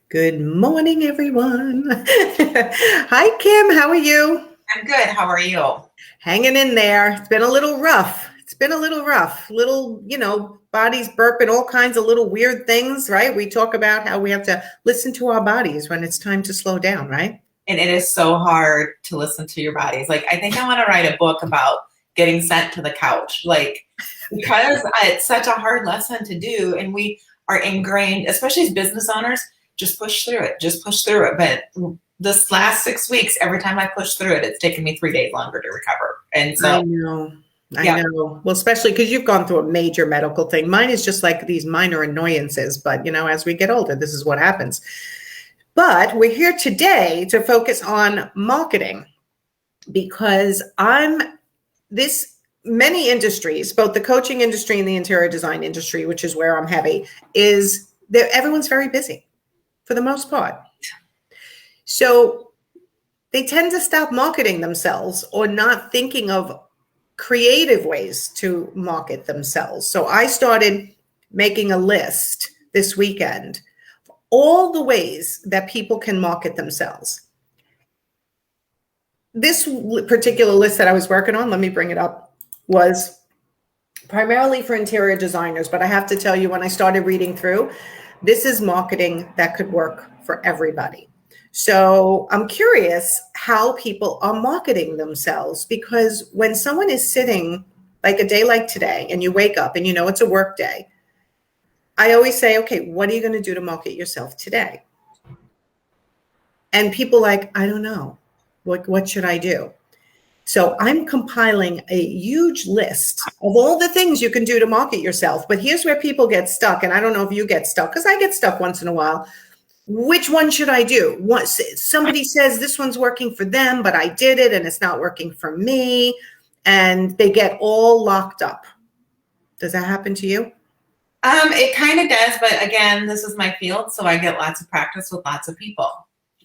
Good morning, everyone. Hi, Kim. How are you? I'm good. How are you? Hanging in there. It's been a little rough. Little, bodies burping all kinds of little weird things, right? We talk about how we have to listen to our bodies when it's time to slow down, right? And it is so hard to listen to your bodies. Like, I think I want to write a book about getting sent to the couch. Like, because it's such a hard lesson to do. And we are ingrained, especially as business owners, just push through it, just push through it. But this last 6 weeks, every time I push through it, it's taken me 3 days longer to recover. And I so, know. I yeah. know. Well, especially because you've gone through a major medical thing. Mine is just like these minor annoyances, but as we get older, this is what happens. But we're here today to focus on marketing because many industries, both the coaching industry and the interior design industry, which is where I'm heavy, is that everyone's very busy for the most part. So they tend to stop marketing themselves or not thinking of creative ways to market themselves. So I started making a list this weekend, all the ways that people can market themselves. This particular list that I was working on, let me bring it up, was primarily for interior designers. But I have to tell you, when I started reading through, this is marketing that could work for everybody. So I'm curious how people are marketing themselves, because when someone is sitting like a day like today and you wake up and it's a work day, I always say, okay, what are you going to do to market yourself today? And people like, I don't know. What should I do? So I'm compiling a huge list of all the things you can do to market yourself. But here's where people get stuck. And I don't know if you get stuck, because I get stuck once in a while. Which one should I do? Somebody says this one's working for them, but I did it and it's not working for me. And they get all locked up. Does that happen to you? It kind of does. But again, this is my field. So I get lots of practice with lots of people.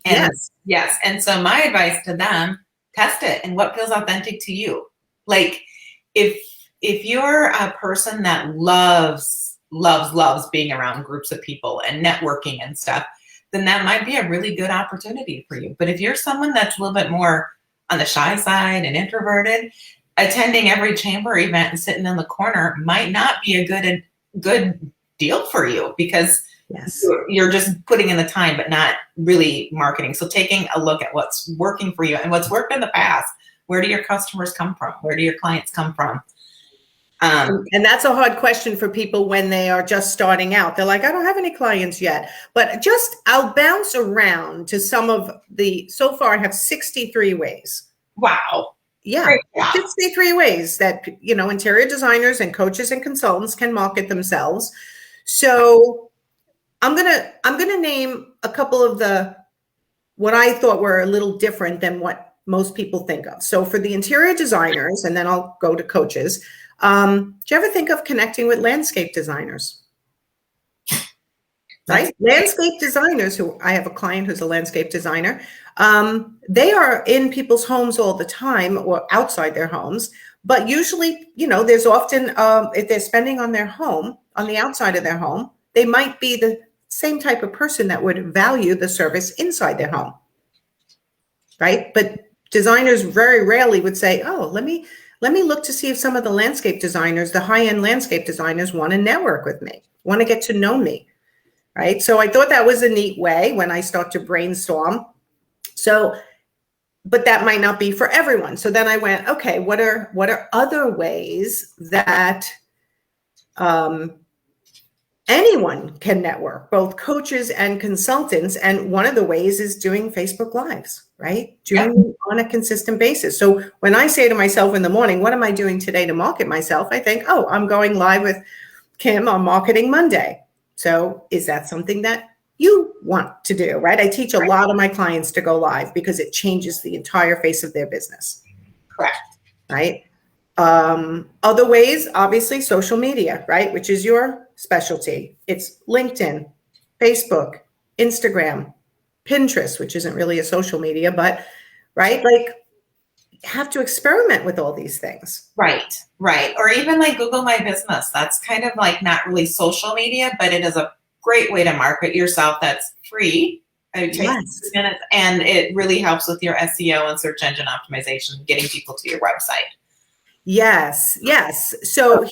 And yes. And so my advice to them, test it and what feels authentic to you. Like if you're a person that loves being around groups of people and networking and stuff, then that might be a really good opportunity for you. But if you're someone that's a little bit more on the shy side and introverted, attending every chamber event and sitting in the corner might not be a good deal for you, because yes, you're just putting in the time but not really marketing. So taking a look at what's working for you and what's worked in the past. Where do your customers come from? Where do your clients come from? And that's a hard question for people when they are just starting out. They're like, I don't have any clients yet, but I'll bounce around to some of so far I have 63 ways. Wow. Yeah. 63 ways that, interior designers and coaches and consultants can market themselves. So I'm going to name a couple of what I thought were a little different than what most people think of. So for the interior designers, and then I'll go to coaches. Do you ever think of connecting with landscape designers? Right? Landscape designers, who I have a client who's a landscape designer. They are in people's homes all the time or outside their homes. But usually, there's often, if they're spending on their home, on the outside of their home, they might be the same type of person that would value the service inside their home. Right? But designers very rarely would say, oh, let me look to see if some of the landscape designers, the high-end landscape designers, want to network with me, want to get to know me, right? So I thought that was a neat way when I start to brainstorm. So, but that might not be for everyone. So then I went, okay, what are other ways that anyone can network, both coaches and consultants? And one of the ways is doing Facebook Lives, right? Doing them on a consistent basis. So when I say to myself in the morning, what am I doing today to market myself? I think, oh, I'm going live with Kim on Marketing Monday. So is that something that you want to do, right? I teach a lot of my clients to go live because it changes the entire face of their business. Correct. Right? Other ways, obviously, social media, right? Which is your specialty. It's LinkedIn, Facebook, Instagram, Pinterest, which isn't really a social media, but right? Like, have to experiment with all these things. Right. Or even like Google My Business. That's kind of like not really social media, but it is a great way to market yourself that's free. It takes Yes. 2 minutes, and it really helps with your SEO and search engine optimization, getting people to your website. Yes, yes. So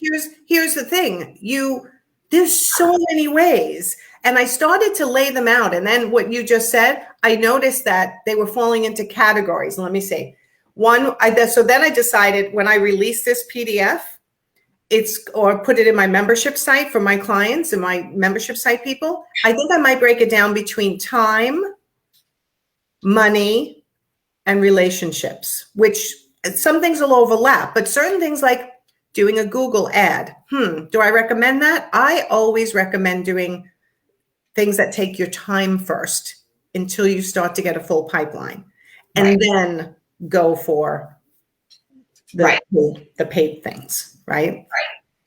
here's the thing. There's so many ways. And I started to lay them out. And then what you just said, I noticed that they were falling into categories. Let me see. So then I decided when I release this PDF, or put it in my membership site for my clients and my membership site people, I think I might break it down between time, money, and relationships, which some things will overlap, but certain things like doing a Google ad. Do I recommend that? I always recommend doing things that take your time first until you start to get a full pipeline, and then go for the paid things, right?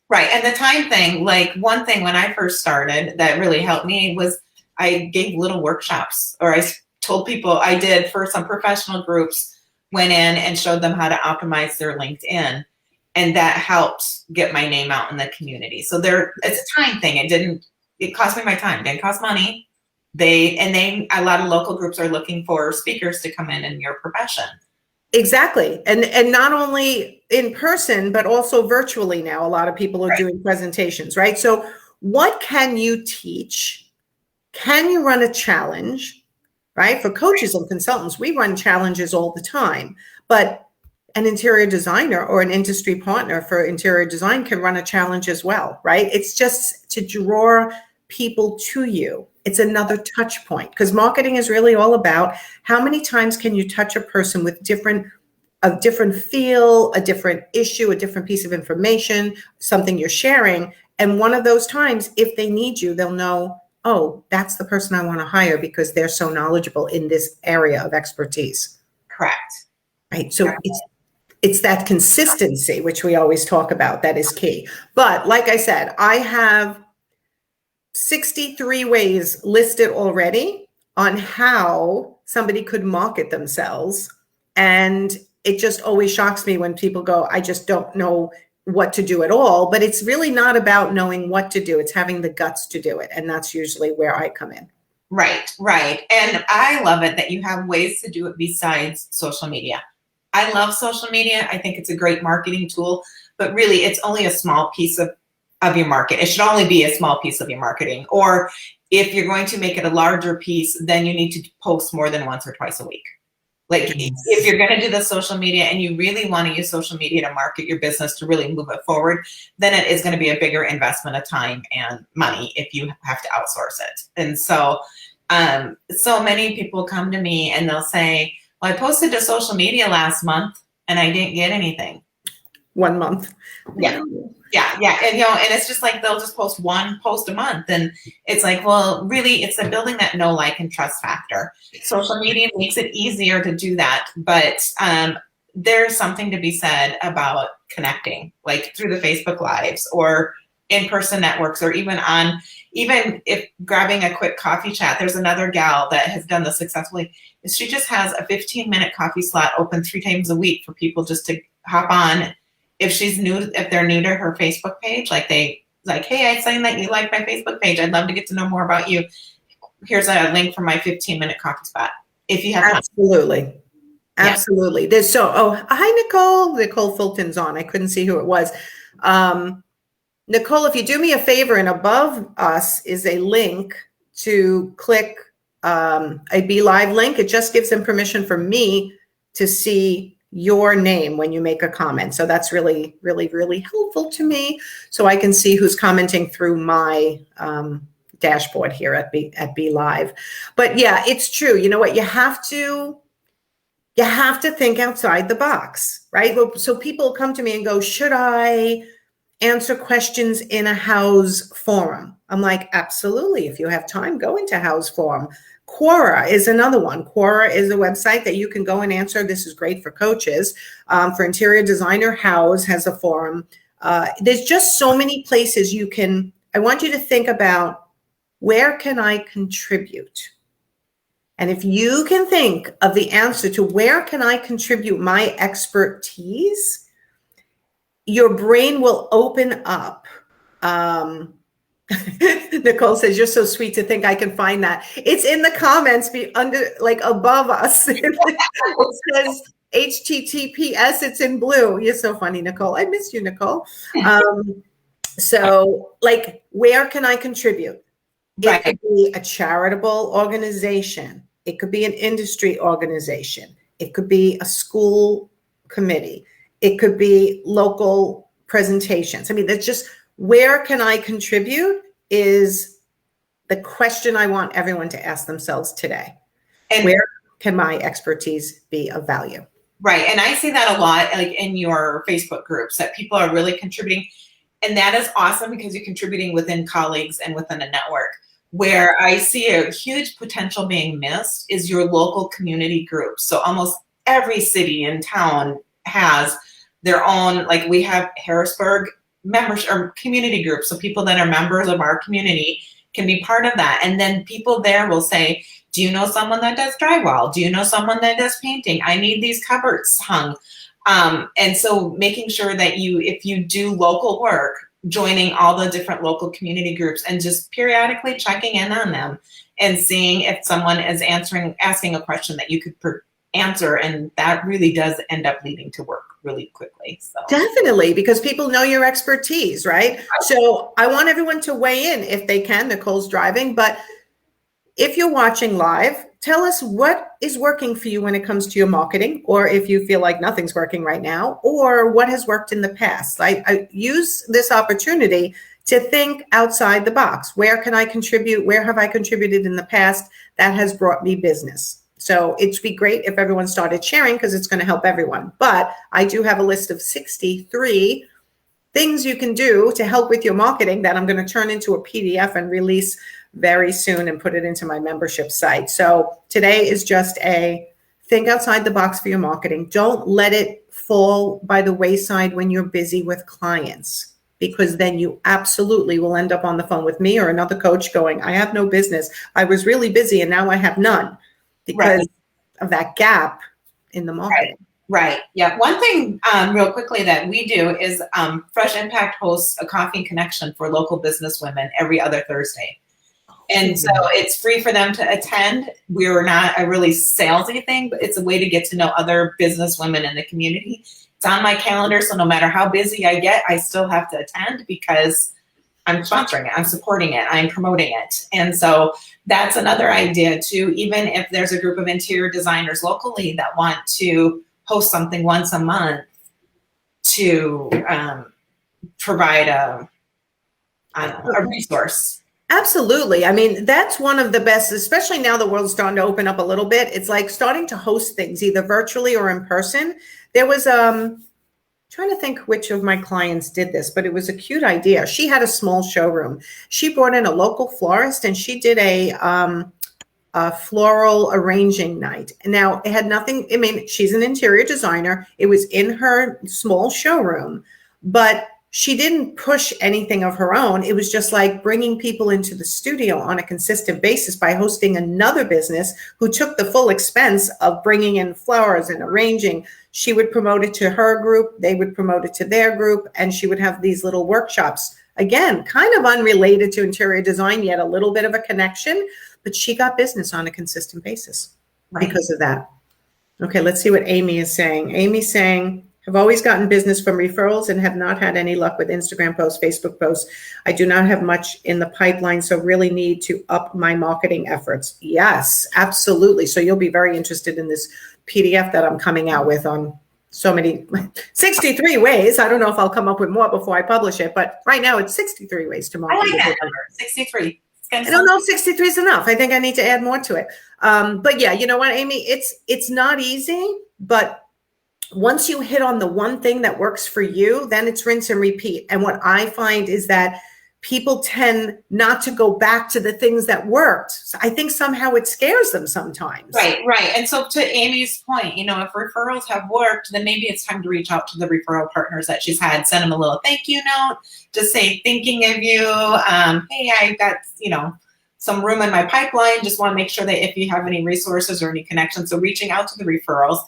Right. And the time thing, like one thing when I first started that really helped me was I gave little workshops, or I told people, I did for some professional groups, went in and showed them how to optimize their LinkedIn. And that helped get my name out in the community. So it's a time thing. It cost me my time. It didn't cost money. A lot of local groups are looking for speakers to come in your profession. Exactly. And not only in person, but also virtually now. A lot of people are doing presentations, right? So what can you teach? Can you run a challenge, right? For coaches and consultants, we run challenges all the time. But an interior designer or an industry partner for interior design can run a challenge as well, right? It's just to draw people to you. It's another touch point, because marketing is really all about how many times can you touch a person with a different feel, a different issue, a different piece of information, something you're sharing. And one of those times, if they need you, they'll know, oh, that's the person I want to hire because they're so knowledgeable in this area of expertise. Correct. Right. So it's that consistency, which we always talk about, that is key. But like I said, I have 63 ways listed already on how somebody could market themselves. And it just always shocks me when people go, I just don't know what to do at all. But it's really not about knowing what to do. It's having the guts to do it. And that's usually where I come in. Right. And I love it that you have ways to do it besides social media. I love social media. I think it's a great marketing tool, but really it's only a small piece of your market. It should only be a small piece of your marketing. Or if you're going to make it a larger piece, then you need to post more than once or twice a week. Like if you're going to do the social media and you really want to use social media to market your business to really move it forward, then it is going to be a bigger investment of time and money if you have to outsource it. And so, so many people come to me and they'll say, well, I posted to social media last month and I didn't get anything. 1 month. Yeah. And, and it's just like, they'll just post one post a month. And it's like, well, really, it's building that know, like, and trust factor. Social media makes it easier to do that. But there's something to be said about connecting, like through the Facebook Lives or in-person networks, or even if grabbing a quick coffee chat. There's another gal that has done this successfully. She just has a 15-minute coffee slot open 3 times a week for people just to hop on. If they're new to her Facebook page, hey, I seen that you like my Facebook page. I'd love to get to know more about you. Here's a link for my 15-minute coffee spot. If you have Absolutely. Absolutely. There's hi, Nicole. Nicole Fulton's on. I couldn't see who it was. Nicole, if you do me a favor, and above us is a link to click a Be Live link. It just gives them permission for me to see your name when you make a comment. So that's really, really, really helpful to me. So I can see who's commenting through my dashboard here at Be Live. But yeah, it's true. You know what? You have to think outside the box, right? So people come to me and go, should I answer questions in a house forum? I'm like, absolutely. If you have time, go into house forum. Quora is another one. Quora is a website that you can go and answer. This is great for coaches. For interior designer, House has a forum. There's just so many places you can. I want you to think about, where can I contribute? And if you can think of the answer to where can I contribute my expertise, your brain will open up Nicole says, you're so sweet to think I can find that. It's in the comments above us. It says HTTPS, it's in blue. You're so funny, Nicole. I miss you, Nicole. So where can I contribute? It could be a charitable organization. It could be an industry organization. It could be a school committee. It could be local presentations. I mean, that's just, where can I contribute is the question I want everyone to ask themselves today. And where can my expertise be of value? Right. And I see that a lot, like in your Facebook groups, that people are really contributing. And that is awesome because you're contributing within colleagues and within a network. Where I see a huge potential being missed is your local community groups. So almost every city and town has their own, like we have Harrisburg members or community groups. So people that are members of our community can be part of that. And then people there will say, do you know someone that does drywall? Do you know someone that does painting? I need these cupboards hung. And so making sure that if you do local work, joining all the different local community groups and just periodically checking in on them and seeing if someone is asking a question that you could answer. And that really does end up leading to work really quickly. So definitely, because people know your expertise, right? So I want everyone to weigh in if they can. Nicole's driving, but if you're watching live, tell us what is working for you when it comes to your marketing, or if you feel like nothing's working right now, or what has worked in the past. I use this opportunity to think outside the box. Where can I contribute? Where have I contributed in the past that has brought me business? So it'd be great if everyone started sharing, because it's going to help everyone. But I do have a list of 63 things you can do to help with your marketing that I'm going to turn into a PDF and release very soon and put it into my membership site. So today is just a think outside the box for your marketing. Don't let it fall by the wayside when you're busy with clients, because then you absolutely will end up on the phone with me or another coach going, I have no business. I was really busy and now I have none because of that gap in the marketing. Right. Yeah. One thing real quickly that we do is Fresh Impact hosts a coffee connection for local business women every other Thursday. And so it's free for them to attend. We're not a really salesy thing, but it's a way to get to know other business women in the community. It's on my calendar. So no matter how busy I get, I still have to attend because I'm sponsoring it. I'm supporting it. I'm promoting it. And so that's another idea too. Even if there's a group of interior designers locally that want to host something once a month to provide a resource. Absolutely. I mean, that's one of the best, especially now the world's starting to open up a little bit. It's like starting to host things either virtually or in person. There was, trying to think which of my clients did this, but it was a cute idea. She had a small showroom. She brought in a local florist and she did a floral arranging night. Now it had nothing, I mean, she's an interior designer. It was in her small showroom, but she didn't push anything of her own. It was just like bringing people into the studio on a consistent basis by hosting another business who took the full expense of bringing in flowers and arranging. She would promote it to her group. They would promote it to their group. And she would have these little workshops. Again, kind of unrelated to interior design, yet a little bit of a connection, but she got business on a consistent basis because of that. Okay, let's see what Amy is saying. Amy's saying, have always gotten business from referrals and have not had any luck with Instagram posts, Facebook posts. I do not have much in the pipeline, so really need to up my marketing efforts. Yes, absolutely. So you'll be very interested in this PDF that I'm coming out with on so many, 63 ways. I don't know if I'll come up with more before I publish it, but right now it's 63 ways to market. I like that number, 63. I don't know if 63 is enough. I think I need to add more to it. But yeah, you know what, Amy, it's not easy, but once you hit on the one thing that works for you, then it's rinse and repeat. And what I find is that people tend not to go back to the things that worked. So I think somehow it scares them sometimes. Right. And so to Amy's point, you know, if referrals have worked, then maybe it's time to reach out to the referral partners that she's had, send them a little thank you note, just say, thinking of you. Hey, I've got, you know, some room in my pipeline. Just want to make sure that if you have any resources or any connections, so reaching out to the referrals.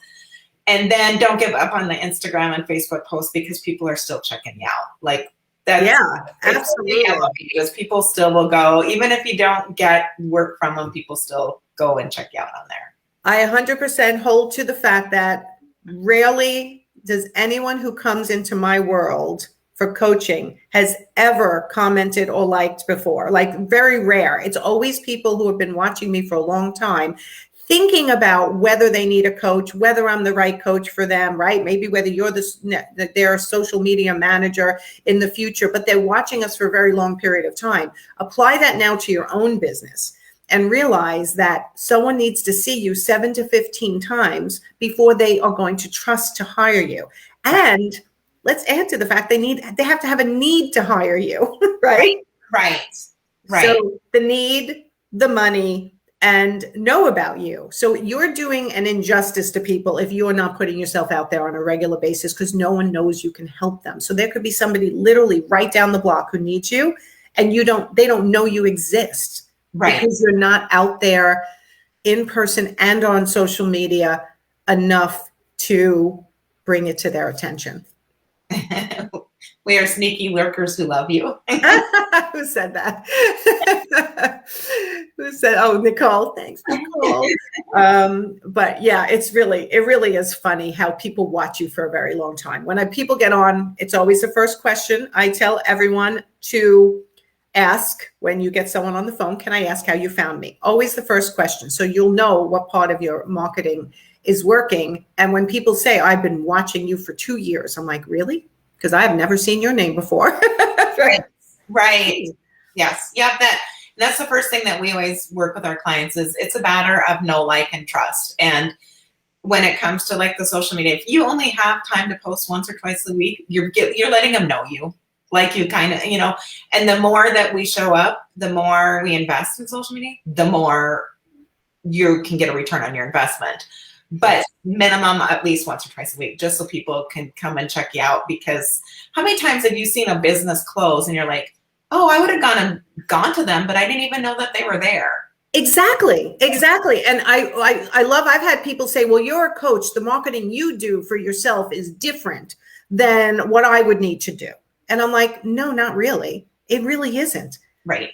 And then don't give up on the Instagram and Facebook posts because people are still checking you out. Like, Yeah, it's absolutely. because people still will go, even if you don't get work from them, people still go and check you out on there. I 100% hold to the fact that rarely does anyone who comes into my world for coaching has ever commented or liked before. Like, very rare. It's always people who have been watching me for a long time, thinking about whether they need a coach, whether I'm the right coach for them, right? Maybe whether you're their social media manager in the future, but they're watching us for a very long period of time. Apply that now to your own business and realize that someone needs to see you 7 to 15 times before they are going to trust to hire you. And let's add to the fact they have to have a need to hire you, right? Right. So the need, the money, and know about you. So you're doing an injustice to people if you are not putting yourself out there on a regular basis, because no one knows you can help them. So there could be somebody literally right down the block who needs you, and they don't know you exist, because you're not out there in person and on social media enough to bring it to their attention. We are sneaky lurkers who love you. Who said that? Who said, oh, Nicole, thanks, Nicole. But yeah, it really is funny how people watch you for a very long time. When people get on, it's always the first question I tell everyone to ask when you get someone on the phone. Can I ask how you found me? Always the first question. So you'll know what part of your marketing is working. And when people say, I've been watching you for 2 years, I'm like, really? Because I have never seen your name before. Right. Yes. Yep. That's the first thing that we always work with our clients is it's a matter of know, like, and trust. And when it comes to like the social media, if you only have time to post once or twice a week, you're letting them know you, like you kind of, and the more that we show up, the more we invest in social media, the more you can get a return on your investment. But minimum at least once or twice a week, just so people can come and check you out. Because how many times have you seen a business close and you're like, oh, I would have gone to them, but I didn't even know that they were there. Exactly. And I've had people say, well, you're a coach. The marketing you do for yourself is different than what I would need to do. And I'm like, no, not really. It really isn't. Right.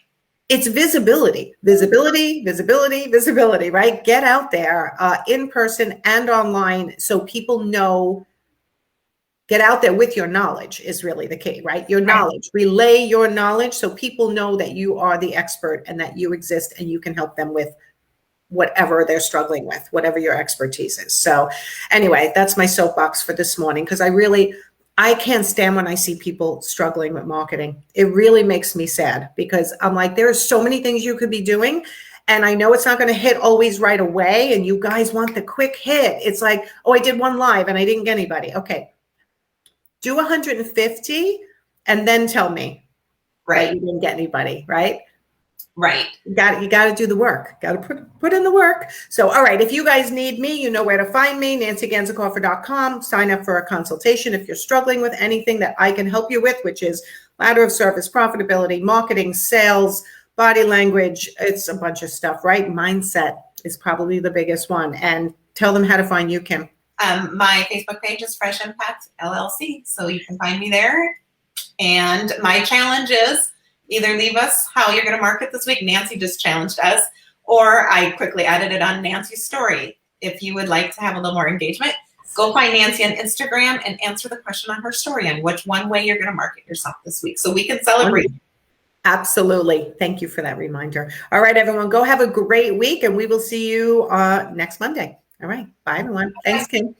It's visibility, right? Get out there in person and online so people know. Get out there with your knowledge is really the key, right? Your knowledge, relay your knowledge so people know that you are the expert and that you exist and you can help them with whatever they're struggling with, whatever your expertise is. So anyway, that's my soapbox for this morning, because I can't stand when I see people struggling with marketing. It really makes me sad, because I'm like, there are so many things you could be doing. And I know it's not going to hit always right away. And you guys want the quick hit. It's like, oh, I did one live and I didn't get anybody. Okay. Do 150 and then tell me that you didn't get anybody, right? Right. You got to do the work. Got to put in the work. So, all right. If you guys need me, you know where to find me, nancyganzikoffer.com. Sign up for a consultation if you're struggling with anything that I can help you with, which is ladder of service, profitability, marketing, sales, body language. It's a bunch of stuff, right? Mindset is probably the biggest one. And tell them how to find you, Kim. My Facebook page is Fresh Impact LLC, so you can find me there. And my challenge is either leave us how you're going to market this week. Nancy just challenged us, or I quickly added it on Nancy's story. If you would like to have a little more engagement, go find Nancy on Instagram and answer the question on her story on which one way you're going to market yourself this week, so we can celebrate. Absolutely. Thank you for that reminder. All right, everyone, go have a great week, and we will see you next Monday. All right. Bye, everyone. Thanks, Kim.